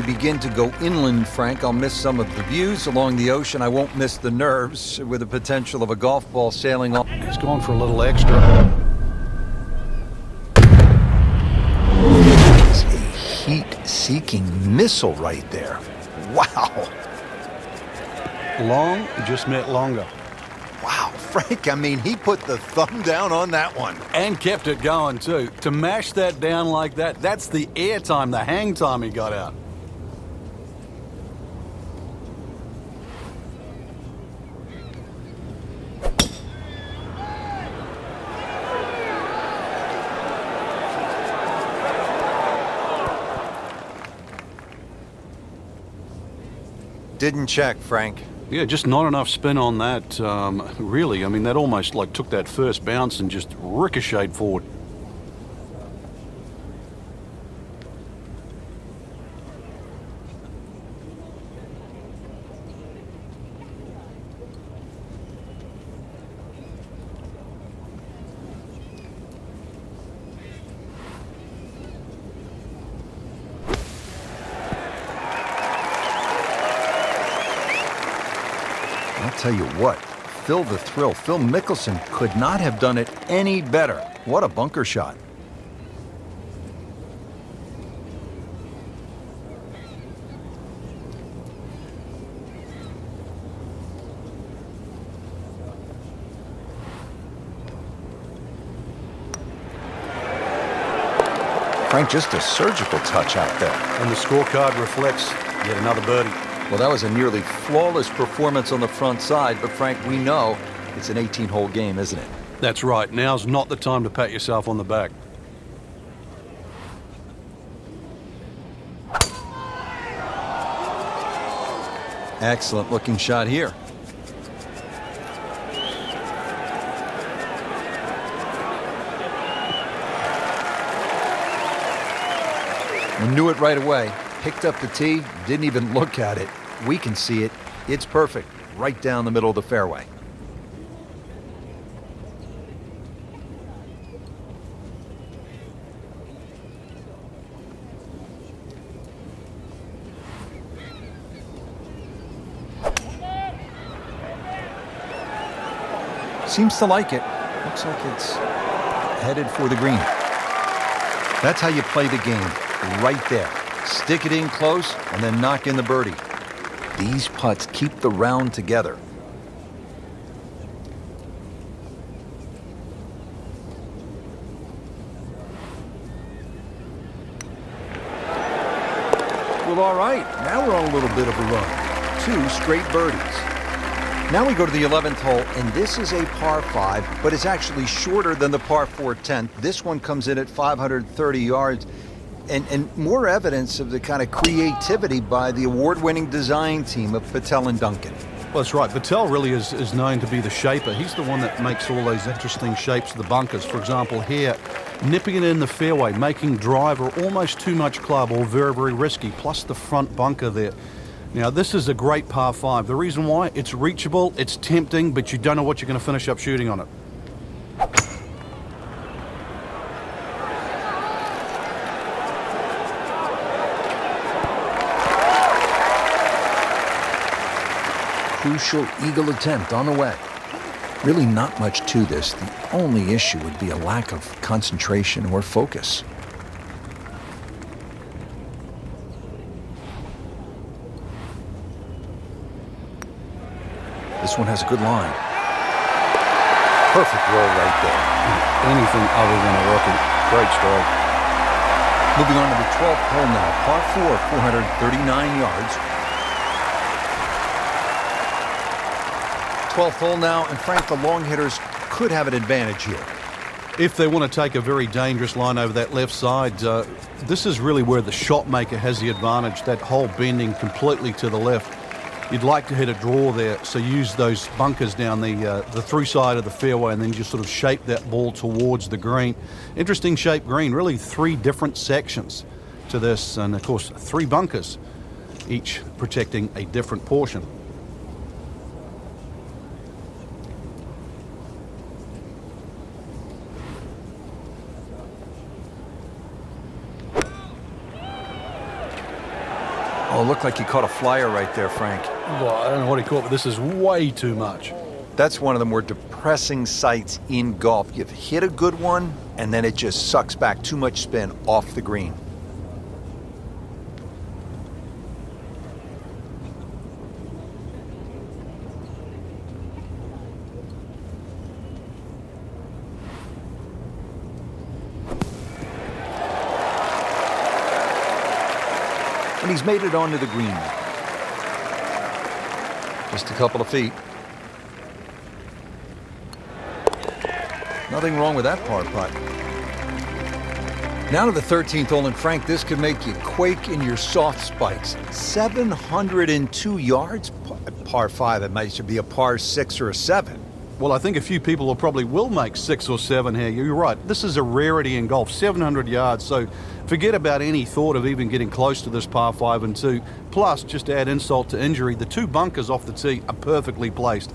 begin to go inland, Frank, I'll miss some of the views along the ocean. I won't miss the nerves with the potential of a golf ball sailing off. He's going for a little extra. It's a heat-seeking missile right there. Wow. Long just meant longer. Wow, Frank, I mean, he put the thumb down on that one. And kept it going, too. To mash that down like that, that's the air time, the hang time he got out. Didn't check, Frank. Yeah, just not enough spin on that, really. I mean, that almost like took that first bounce and just ricocheted forward. I'll tell you what, Phil the Thrill, Phil Mickelson could not have done it any better. What a bunker shot. Frank, just a surgical touch out there. And the scorecard reflects yet another birdie. Well, that was a nearly flawless performance on the front side, but Frank, we know it's an 18-hole game, isn't it? That's right. Now's not the time to pat yourself on the back. Excellent looking shot here. I knew it right away. Picked up the tee, didn't even look at it. We can see it. It's perfect, right down the middle of the fairway. Seems to like it. Looks like it's headed for the green. That's how you play the game, right there. Stick it in close and then knock in the birdie. These putts keep the round together. Well, all right. Now we're on a little bit of a run. 2 straight birdies. Now we go to the 11th hole, and this is a par 5, but it's actually shorter than the par 4 10th. This one comes in at 530 yards. And more evidence of the kind of creativity by the award-winning design team of Patel and Duncan. Well, that's right. Patel really is known to be the shaper. He's the one that makes all those interesting shapes of the bunkers. For example, here, nipping it in the fairway, making driver almost too much club or very, very risky, plus the front bunker there. Now, this is a great par 5. The reason why, it's reachable, it's tempting, but you don't know what you're going to finish up shooting on it. Crucial eagle attempt on the way. Really not much to this. The only issue would be a lack of concentration or focus. This one has a good line. Perfect roll right there. Anything other than a rookie. Great stroke. Moving on to the 12th hole now. Par 4, 439 yards. 12th hole now, and Frank, the long hitters could have an advantage here. If they want to take a very dangerous line over that left side, this is really where the shot maker has the advantage, that hole bending completely to the left. You'd like to hit a draw there, so use those bunkers down the through side of the fairway and then just sort of shape that ball towards the green. Interesting shaped green, really 3 different sections to this, and of course 3 bunkers, each protecting a different portion. Oh, looked like he caught a flyer right there, Frank. Well, I don't know what he caught, but this is way too much. That's one of the more depressing sights in golf. You've hit a good one, and then it just sucks back too much spin off the green. And he's made it onto the green. Just a couple of feet. Nothing wrong with that par putt. Now to the 13th hole, and Frank, this could make you quake in your soft spikes. 702 yards, par 5. It might be a par 6 or a 7. Well, I think a few people will make 6 or 7 here. You're right. This is a rarity in golf, 700 yards. So forget about any thought of even getting close to this par 5 and 2. Plus, just to add insult to injury, the 2 bunkers off the tee are perfectly placed.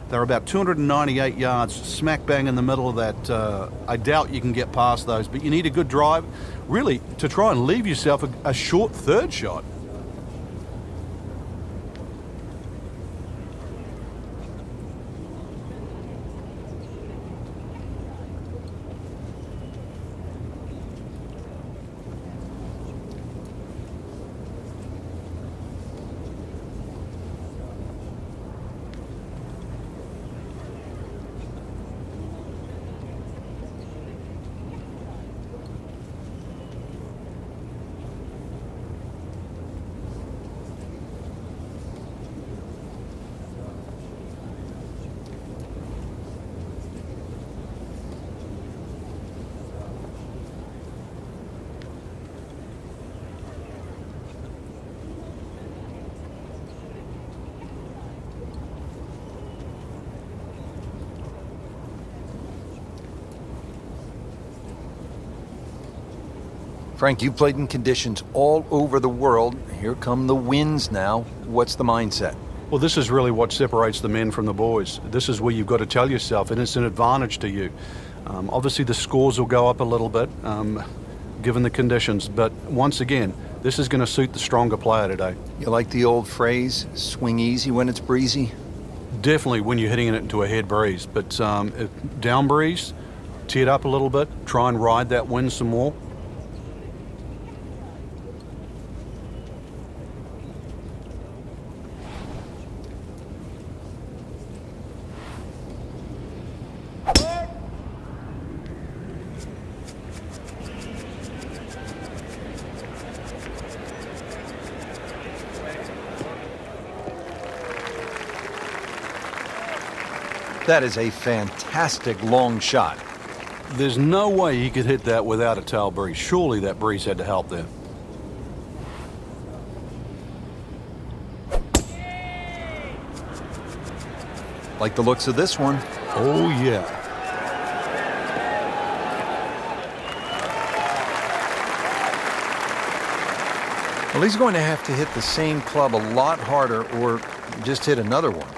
They're about 298 yards, smack bang in the middle of that. I doubt you can get past those, but you need a good drive, really, to try and leave yourself a short third shot. Frank, you've played in conditions all over the world. Here come the winds now. What's the mindset? Well, this is really what separates the men from the boys. This is where you've got to tell yourself, and it's an advantage to you. Obviously, the scores will go up a little bit, given the conditions. But once again, this is going to suit the stronger player today. You like the old phrase, swing easy when it's breezy? Definitely when you're hitting it into a head breeze. But if down breeze, tee it up a little bit, try and ride that wind some more. That is a fantastic long shot. There's no way he could hit that without a tail breeze. Surely that breeze had to help there. Like the looks of this one. Oh, yeah. Well, he's going to have to hit the same club a lot harder or just hit another one.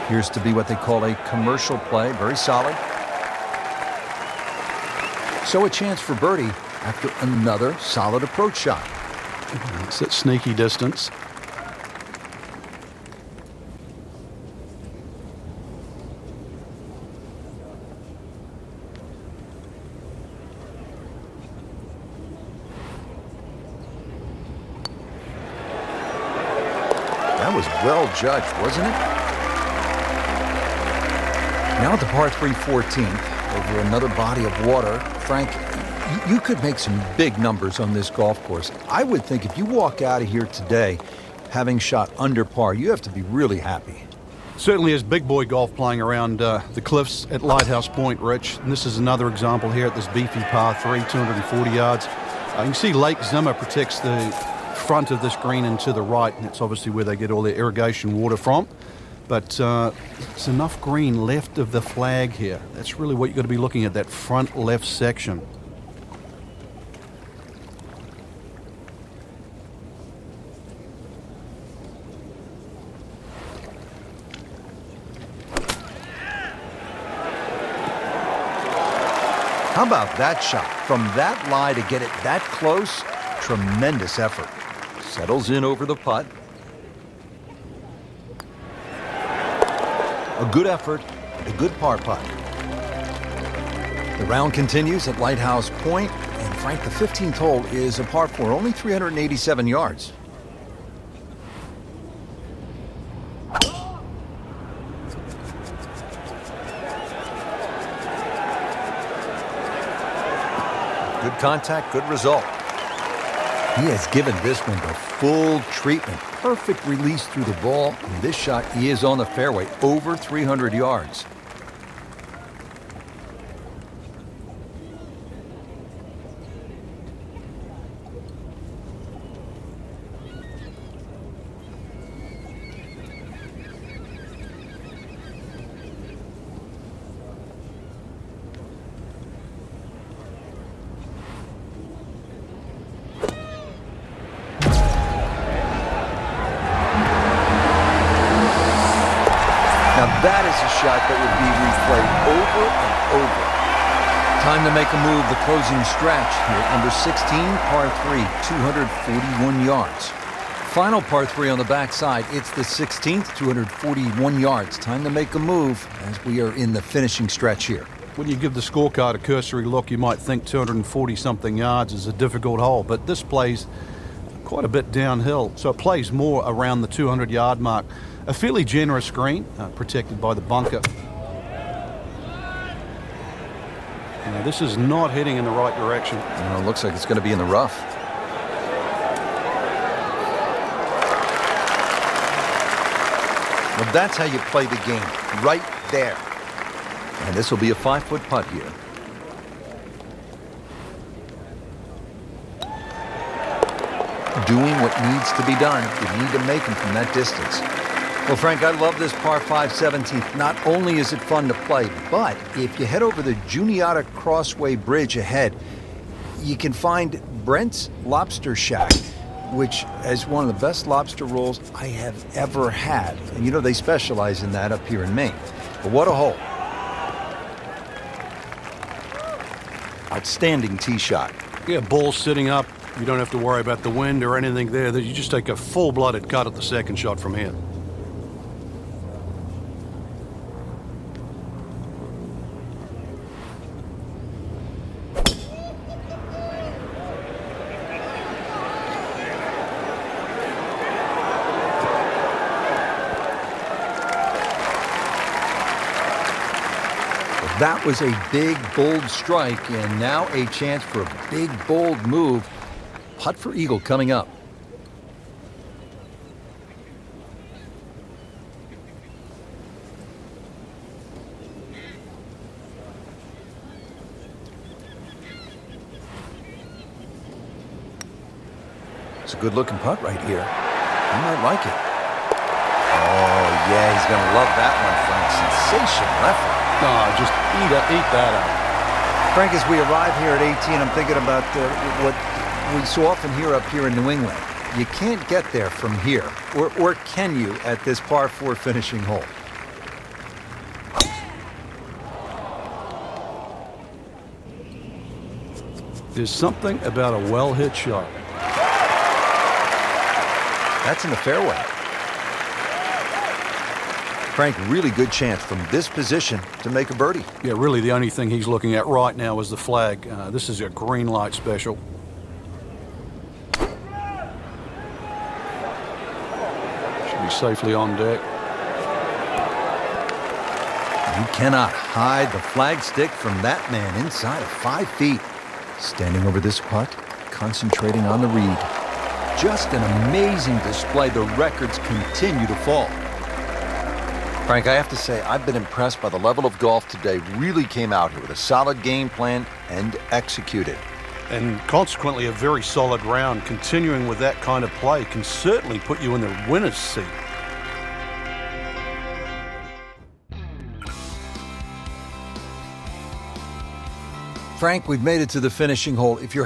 Appears to be what they call a commercial play. Very solid. So a chance for birdie after another solid approach shot. It's at sneaky distance. That was well judged, wasn't it? Now at the par 3 14th, over another body of water. Frank, you could make some big numbers on this golf course. I would think if you walk out of here today having shot under par, you have to be really happy. Certainly is big boy golf playing around the cliffs at Lighthouse Point, Rich. And this is another example here at this beefy par 3, 240 yards. You can see Lake Zimmer protects the front of this green and to the right, and that's obviously where they get all their irrigation water from. But there's enough green left of the flag here. That's really what you've got to be looking at, that front left section. How about that shot? From that lie to get it that close, tremendous effort. Settles in over the putt. A good effort, a good par putt. The round continues at Lighthouse Point, and Frank, the 15th hole is a par 4, only 387 yards. Good contact, good result. He has given this one the full treatment. Perfect release through the ball. And this shot, he is on the fairway, over 300 yards. Now that is a shot that would be replayed over and over. Time to make a move, the closing stretch here at number 16, par 3, 241 yards. Final par 3 on the backside. It's the 16th, 241 yards. Time to make a move as we are in the finishing stretch here. When you give the scorecard a cursory look, you might think 240-something yards is a difficult hole, but this plays quite a bit downhill, so it plays more around the 200-yard mark. A fairly generous green, protected by the bunker. Now, this is not heading in the right direction. It looks like it's going to be in the rough. Well, that's how you play the game, right there. And this will be a 5-foot putt here. Doing what needs to be done. You need to make them from that distance. Well, Frank, I love this par 5 17th. Not only is it fun to play, but if you head over the Juniata Crossway Bridge ahead, you can find Brent's Lobster Shack, which is one of the best lobster rolls I have ever had. And you know, they specialize in that up here in Maine. But what a hole. Outstanding tee shot. Yeah, ball sitting up. You don't have to worry about the wind or anything there. You just take a full-blooded cut at the second shot from here. That was a big, bold strike, and now a chance for a big, bold move. Putt for eagle coming up. It's a good-looking putt right here. You might like it. Oh, yeah, he's going to love that one, Frank. Sensational effort. Oh, just eat that up. Frank, as we arrive here at 18, I'm thinking about what we so often hear up here in New England. You can't get there from here, or can you at this par 4 finishing hole? There's something about a well-hit shot. That's in the fairway. Frank, really good chance from this position to make a birdie. Yeah, really the only thing he's looking at right now is the flag. This is a green light special. Should be safely on deck. You cannot hide the flag stick from that man inside of 5 feet. Standing over this putt, concentrating on the read. Just an amazing display. The records continue to fall. Frank, I have to say, I've been impressed by the level of golf today. Really came out here with a solid game plan and executed. And consequently, a very solid round. Continuing with that kind of play can certainly put you in the winner's seat. Frank, we've made it to the finishing hole. If you're